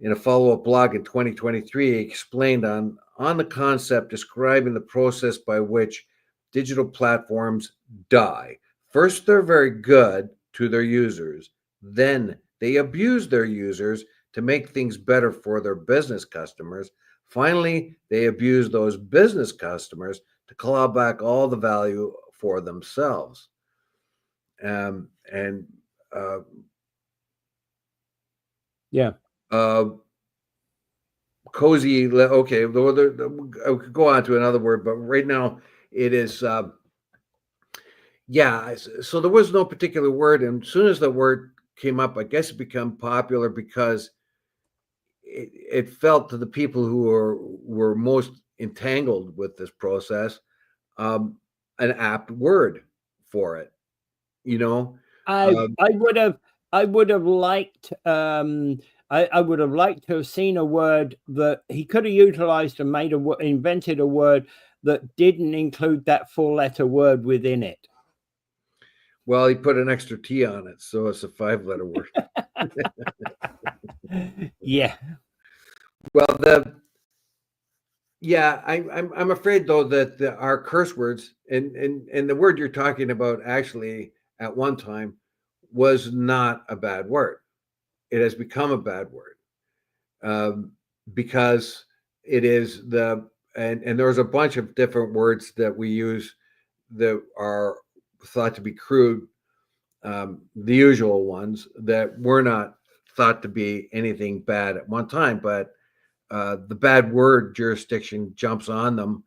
In a follow-up blog in 2023, he explained on the concept describing the process by which digital platforms die. First, they're very good to their users. Then they abuse their users to make things better for their business customers. Finally, they abuse those business customers to claw back all the value for themselves. Yeah. Cozy. Okay, I could go on to another word, but right now it is. Yeah, so there was no particular word, and as soon as the word came up, I guess it became popular because it felt to the people who were most entangled with this process, an apt word for it. You know, I would have liked I would have liked to have seen a word that he could have utilized and invented a word that didn't include that four letter word within it. Well, he put an extra T on it, so it's a 5-letter word. Yeah. Well, I'm afraid though that our curse words and the word you're talking about actually at one time was not a bad word. It has become a bad word because it is and there's a bunch of different words that we use that are thought to be crude, the usual ones that were not thought to be anything bad at one time, but the bad word jurisdiction jumps on them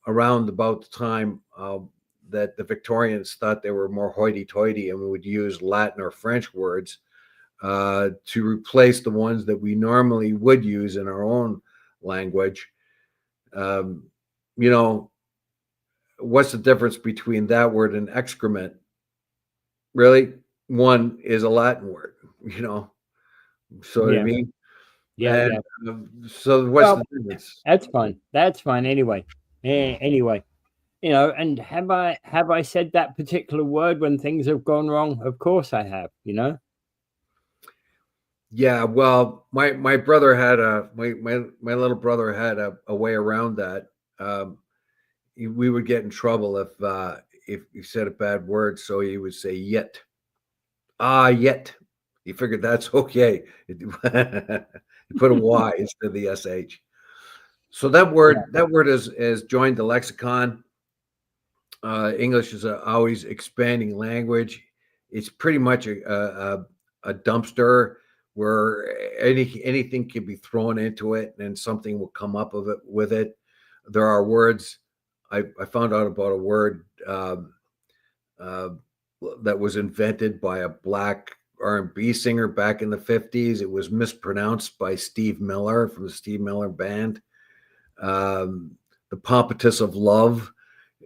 around about the time that the Victorians thought they were more hoity-toity and would use Latin or French words to replace the ones that we normally would use in our own language. You know, what's the difference between that word and excrement? Really, one is a Latin word, you know. So what I Yeah. mean, Yeah. and Yeah. so what's Well, the difference? that's fine. That's fine. Anyway. Anyway. And have I said that particular word when things have gone wrong? Of course I have, Yeah, well, my brother had my little brother had a way around that. Um, we would get in trouble if you said a bad word, so he would say yet. Yet. He figured that's okay. You put a Y instead of the SH. So Yeah. that word is joined the lexicon. English is always expanding language. It's pretty much a dumpster where anything can be thrown into it and something will come up of it with it. There are words. I found out about a word uh, that was invented by a black R&B singer back in the 50s. It was mispronounced by Steve Miller from the Steve Miller Band. The Pompatus of Love.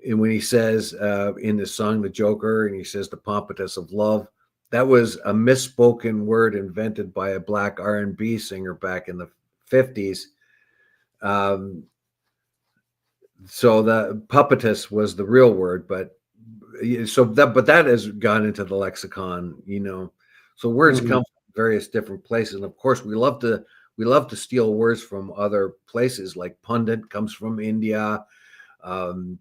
And when he says in the song The Joker, and he says the Pompatus of Love, that was a misspoken word invented by a black R&B singer back in the 50s. So the puppetus was the real word, but that has gone into the lexicon, So words Mhm. come from various different places, and of course we love to steal words from other places. Like pundit comes from India,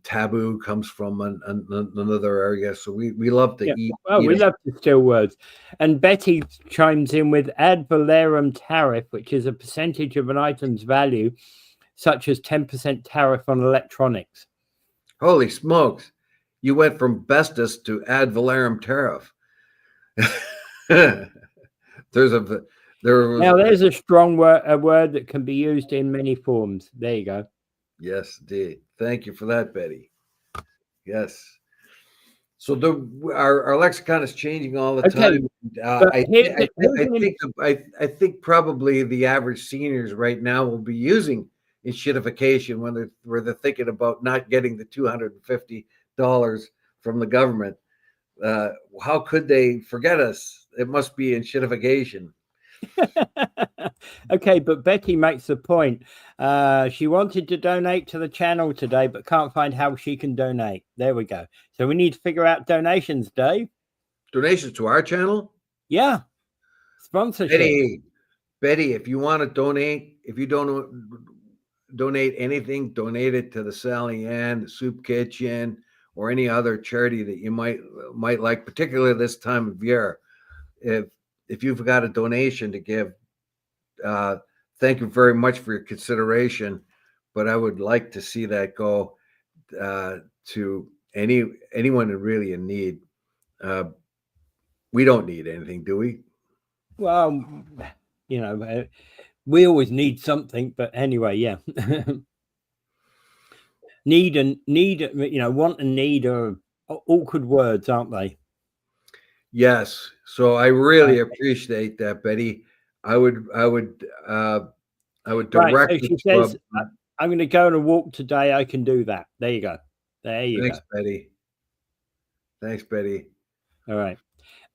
taboo comes from another area. So we love to Yeah. eat. Well, eat we it. love to steal words. And Betty chimes in with ad valorem tariff, which is a percentage of an item's value, such as 10% tariff on electronics. Holy smokes! You went from Bestus to ad valorem tariff. There's a there was Now, there's a strong word, a word that can be used in many forms. There you go. Yes, indeed. Thank you for that, Betty. Yes. So our lexicon is changing all the Okay, time. but here's I think probably the average seniors right now will be using enshittification where they're thinking about not getting the $250 from the government. How could they forget us? It must be enshittification. Okay, but Betty makes the point. She wanted to donate to the channel today, but can't find how she can donate. There we go. So we need to figure out donations, Dave. Donations to our channel. Yeah, sponsorship. Betty, if you want to donate, if you don't donate anything, donate it to the Sally Ann, the Soup Kitchen, or any other charity that you might like, particularly this time of year. If you've got a donation to give, thank you very much for your consideration. But I would like to see that go to anyone really in need. We don't need anything, do we? Well, we always need something, but anyway, yeah. Need, want and need are awkward words, aren't they? Yes. So I really appreciate that, Betty. I would Right. direct So it she to says, I'm going to go on a walk today. I can do that. There you go. There you thanks, go. Betty. Thanks, Betty. All right.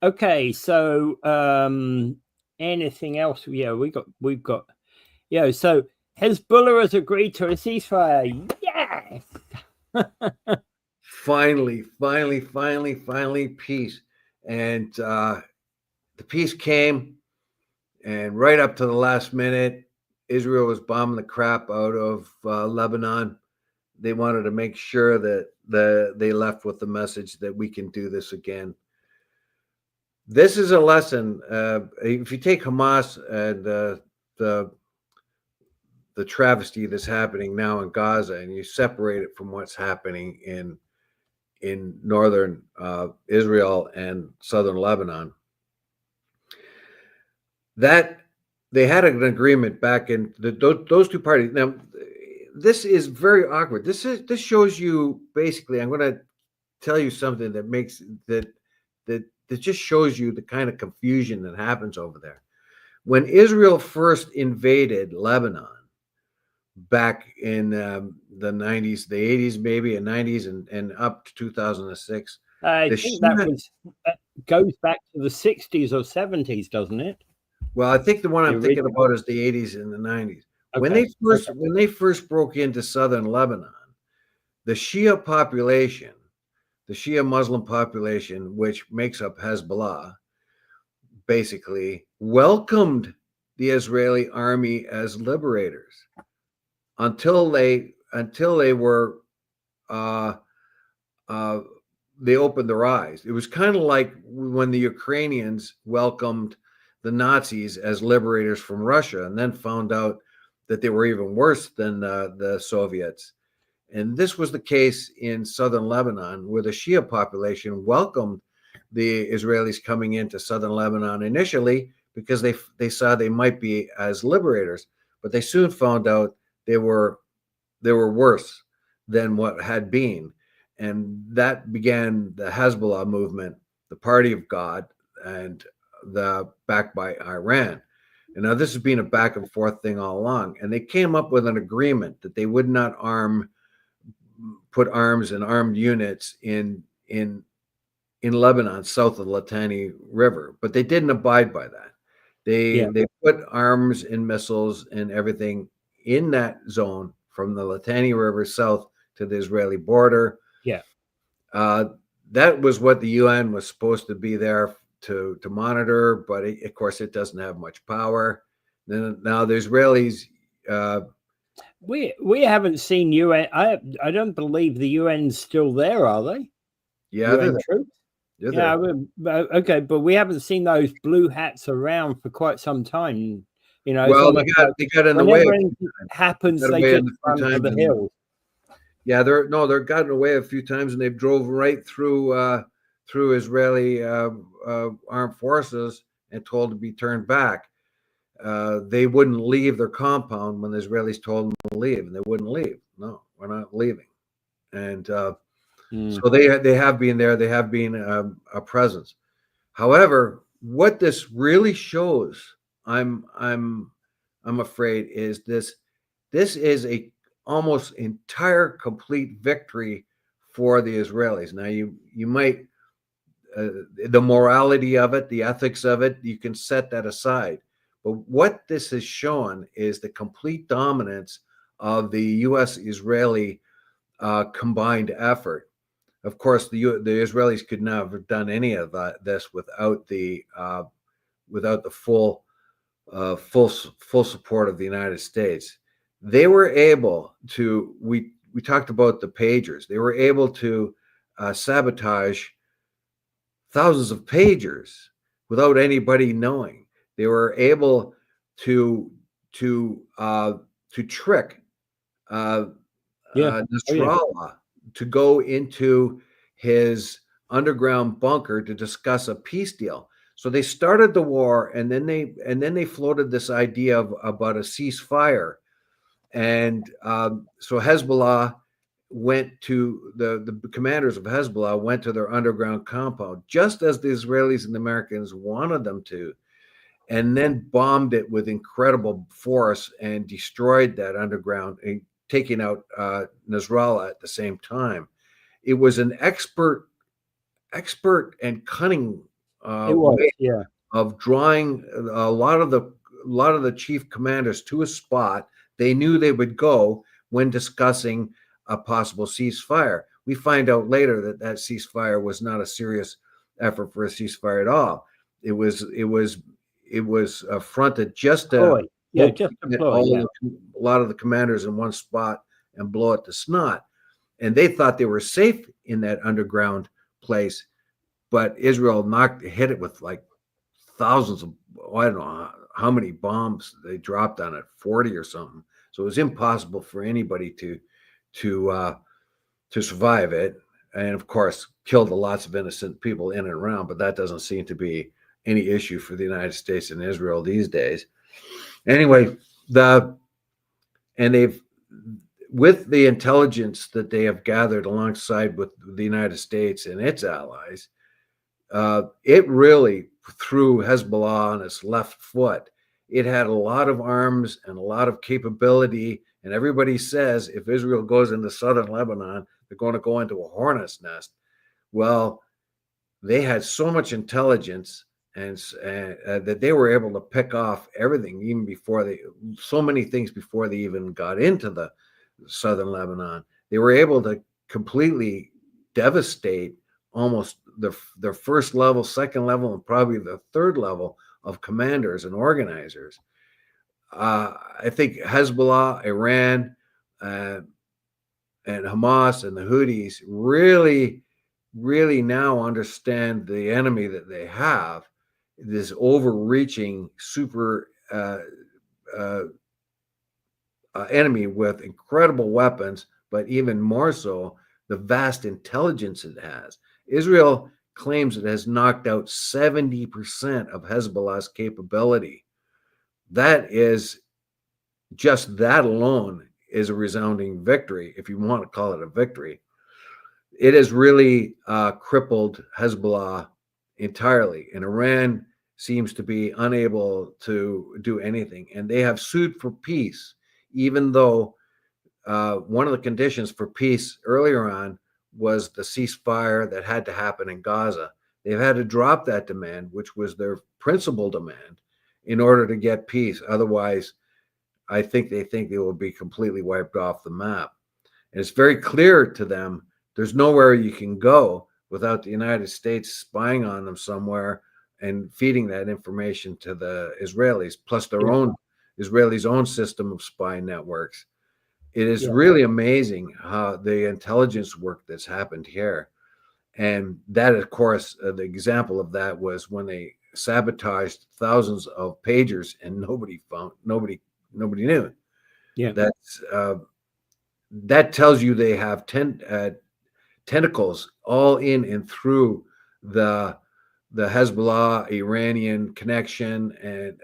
Okay. So, anything else? Yeah, we've got, so Hezbollah has agreed to a ceasefire. Yes. Finally, peace. And the peace came, and right up to the last minute, Israel was bombing the crap out of Lebanon. They wanted to make sure that they left with the message that we can do this again. This is a lesson. If you take Hamas and the travesty that's happening now in Gaza, and you separate it from what's happening northern Israel and southern Lebanon. That they had an agreement back in those two parties. Now, this is very awkward. This shows you basically. I'm going to tell you something that makes that just shows you the kind of confusion that happens over there. When Israel first invaded Lebanon back in the 90s, the 80s, maybe, and 90s, and up to 2006. I think that goes back to the 60s or 70s, doesn't it? Well, I think the one I'm thinking about is the 80s and the 90s. Okay. When they first broke into southern Lebanon, the Shia population, the Shia Muslim population, which makes up Hezbollah, basically welcomed the Israeli army as liberators until they were they opened their eyes. It was kind of like when the Ukrainians welcomed the Nazis as liberators from Russia, and then found out that they were even worse than the Soviets. And this was the case in southern Lebanon, where the Shia population welcomed the Israelis coming into southern Lebanon initially because they saw they might be as liberators, but they soon found out they were worse than what had been. And that began the Hezbollah movement, the Party of God, and backed by Iran. And now this has been a back and forth thing all along. And they came up with an agreement that they would not put arms and armed units in Lebanon, south of the Litani River, but they didn't abide by that. They put arms and missiles and everything in that zone from the Litani River south to the Israeli border. Yeah. That was what the UN was supposed to be there to monitor, but of course it doesn't have much power. Now the Israelis. We haven't seen UN. I don't believe the UN's still there, are they? Yeah, UN troops. Yeah, okay, but we haven't seen those blue hats around for quite some time. You know, well, they got in the way. Whenever happens, they just run for the hills. Yeah, they're gotten away a few times, and they've drove right through Israeli armed forces and told to be turned back. They wouldn't leave their compound when the Israelis told them to leave, and they wouldn't leave. No, we're not leaving. And so they have been there. They have been a presence. However, what this really shows, I'm afraid, is this is a almost entire complete victory for the Israelis. Now you might the morality of it, the ethics of it, you can set that aside. But what this has shown is the complete dominance of the U.S.-Israeli combined effort. Of course, the Israelis could not have done any of this without the full support of the United States. They were able to. We talked about the pagers. They were able to sabotage thousands of pagers without anybody knowing. They were able to trick Nasrallah to go into his underground bunker to discuss a peace deal. So they started the war, and then they floated this idea about a ceasefire, and so Hezbollah went to the commanders of Hezbollah went to their underground compound, just as the Israelis and the Americans wanted them to, and then bombed it with incredible force and destroyed that underground, taking out Nasrallah at the same time. It was an expert and cunning way of drawing a lot of the chief commanders to a spot they knew they would go when discussing a possible ceasefire. We find out later that ceasefire was not a serious effort for a ceasefire at all. It was fronted just to a lot of the commanders in one spot and blow it to snot. And they thought they were safe in that underground place, but Israel hit it with like thousands of, I don't know how many bombs they dropped on it, 40 or something. So it was impossible for anybody to survive it. and of course killed lots of innocent people in and around, but that doesn't seem to be any issue for the United States and Israel these days. Anyway, they've, with the intelligence that they have gathered alongside with the United States and its allies, it really threw Hezbollah on its left foot. It had a lot of arms and a lot of capability, and everybody says if Israel goes into southern Lebanon, they're going to go into a hornet's nest. Well, they had so much intelligence and that they were able to pick off everything even before so many things before they even got into the southern Lebanon. They were able to completely devastate almost their first level, second level, and probably the third level of commanders and organizers. I think Hezbollah, Iran, and Hamas and the Houthis really now understand the enemy that they have, this overreaching super enemy with incredible weapons, but even more so, the vast intelligence it has. Israel claims it has knocked out 70% of Hezbollah's capability. That is, just that alone is a resounding victory, if you want to call it a victory. It has really crippled Hezbollah entirely, and Iran seems to be unable to do anything. And they have sued for peace, even though one of the conditions for peace earlier on was the ceasefire that had to happen in Gaza. They've had to drop that demand, which was their principal demand, in order to get peace. Otherwise, I think they will be completely wiped off the map. And it's very clear to them there's nowhere you can go without the United States spying on them somewhere and feeding that information to the Israelis, plus their own Israelis' own system of spy networks. It is really amazing how the intelligence work that's happened here. And that, of course, the example of that was when they sabotaged thousands of pagers and nobody knew. Yeah. That tells you they have tentacles all in and through the Hezbollah Iranian connection, and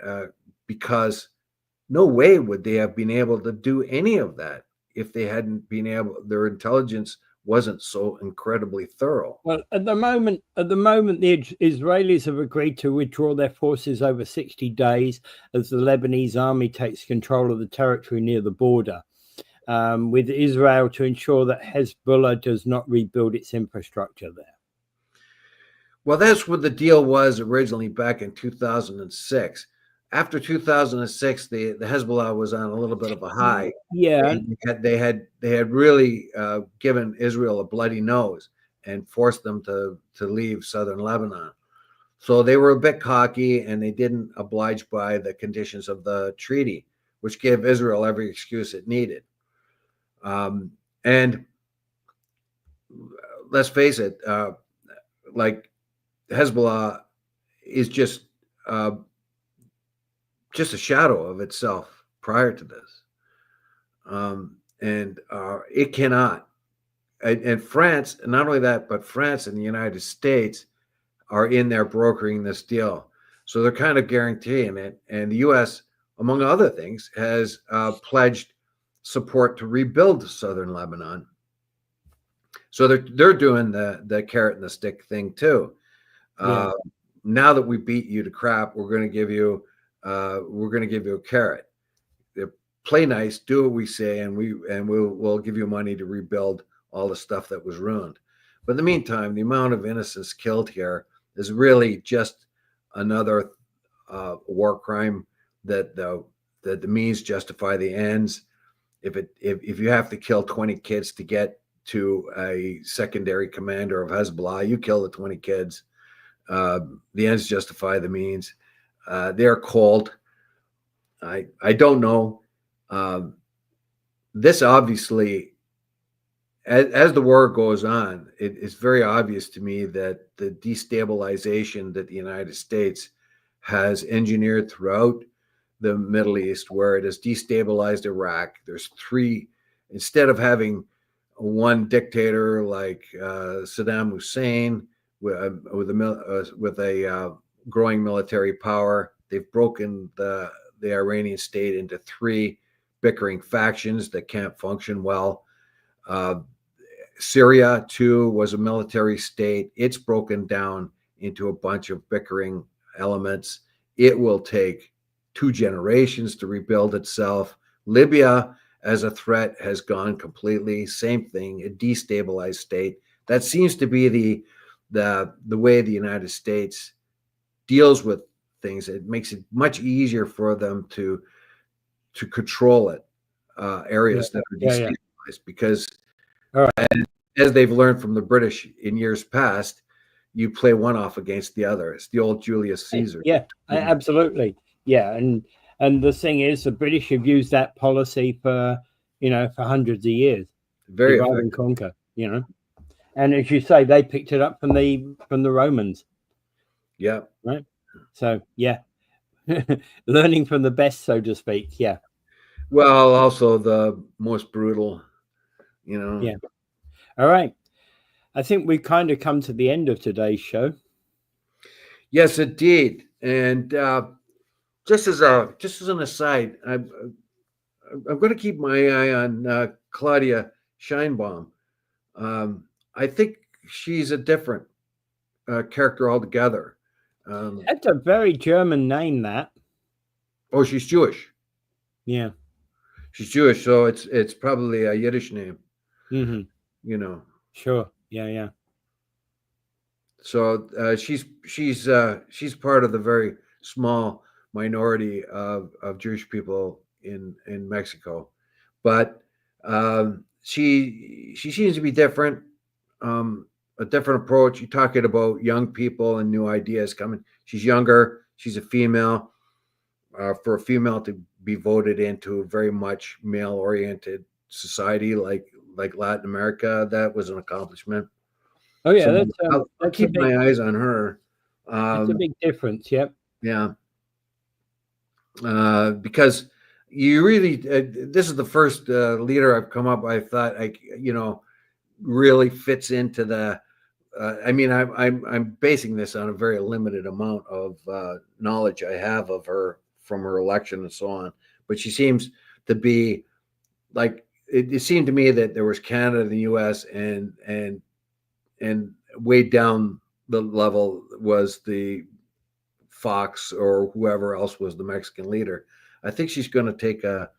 because no way would they have been able to do any of that if they hadn't been able, their intelligence wasn't so incredibly thorough. Well, at the moment, the Israelis have agreed to withdraw their forces over 60 days as the Lebanese army takes control of the territory near the border, with Israel to ensure that Hezbollah does not rebuild its infrastructure there. Well, that's what the deal was originally back in 2006. After 2006, the Hezbollah was on a little bit of a high. Yeah, they had really given Israel a bloody nose and forced them to leave southern Lebanon. So they were a bit cocky, and they didn't oblige by the conditions of the treaty, which gave Israel every excuse it needed. And let's face it, like Hezbollah is just a shadow of itself prior to this. And it cannot. And France, not only that, but France and the United States are in there brokering this deal. So they're kind of guaranteeing it. And the U.S., among other things, has pledged support to rebuild southern Lebanon. So they're doing the carrot and the stick thing too. Now that we beat you to crap, we're going to give you a carrot. Play nice, do what we say, and we'll give you money to rebuild all the stuff that was ruined. But in the meantime, the amount of innocents killed here is really just another war crime that the means justify the ends. If you have to kill 20 kids to get to a secondary commander of Hezbollah, you kill the 20 kids. The ends justify the means. They're cold. I don't know. This obviously, as the war goes on, it's very obvious to me that the destabilization that the United States has engineered throughout the Middle East, where it has destabilized Iraq. There's three, instead of having one dictator like Saddam Hussein with a growing military power. They've broken the Iranian state into three bickering factions that can't function well. Syria, too, was a military state. It's broken down into a bunch of bickering elements. It will take 2 generations to rebuild itself. Libya, as a threat, has gone completely. Same thing, a destabilized state. That seems to be the way the United States deals with things. It makes it much easier for them to control it, areas that are destabilized, because as they've learned from the British in years past, you play one off against the other. It's the old Julius Caesar. Yeah, absolutely. Yeah, and the thing is, the British have used that policy for for hundreds of years. Very divide and conquer. And as you say, they picked it up from the Romans. Yeah. Right. So yeah, learning from the best, so to speak. Yeah. Well, also the most brutal. Yeah. All right. I think we've kind of come to the end of today's show. Yes, indeed. And just as an aside, I'm going to keep my eye on Claudia Scheinbaum. I think she's a different character altogether. That's a very German name. That. Oh, she's Jewish. Yeah. She's Jewish, so it's probably a Yiddish name. Mm-hmm. Sure. Yeah. Yeah. So she's part of the very small minority of Jewish people in Mexico, but she seems to be different, a different approach. You're talking about young people and new ideas coming. She's younger. She's a female. For a female to be voted into a very much male-oriented society like Latin America, that was an accomplishment. Oh yeah, so I'll keep my eyes on her. It's a big difference. Yep. Yeah. Because you really, this is the first leader I've come up. I thought really fits into the. I mean, I'm basing this on a very limited amount of knowledge I have of her from her election and so on. But she seems to be like it seemed to me that there was Canada, the U.S. and way down the level was the Fox or whoever else was the Mexican leader. I think she's going to take a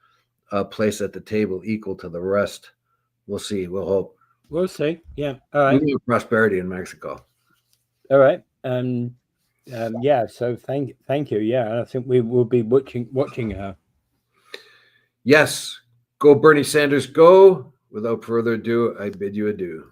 place at the table equal to the rest. We'll see. We'll hope. We'll see. Yeah. All right. We need prosperity in Mexico. All right. Yeah. So thank you. Yeah. I think we will be watching her. Yes. Go Bernie Sanders, go. Without further ado, I bid you adieu.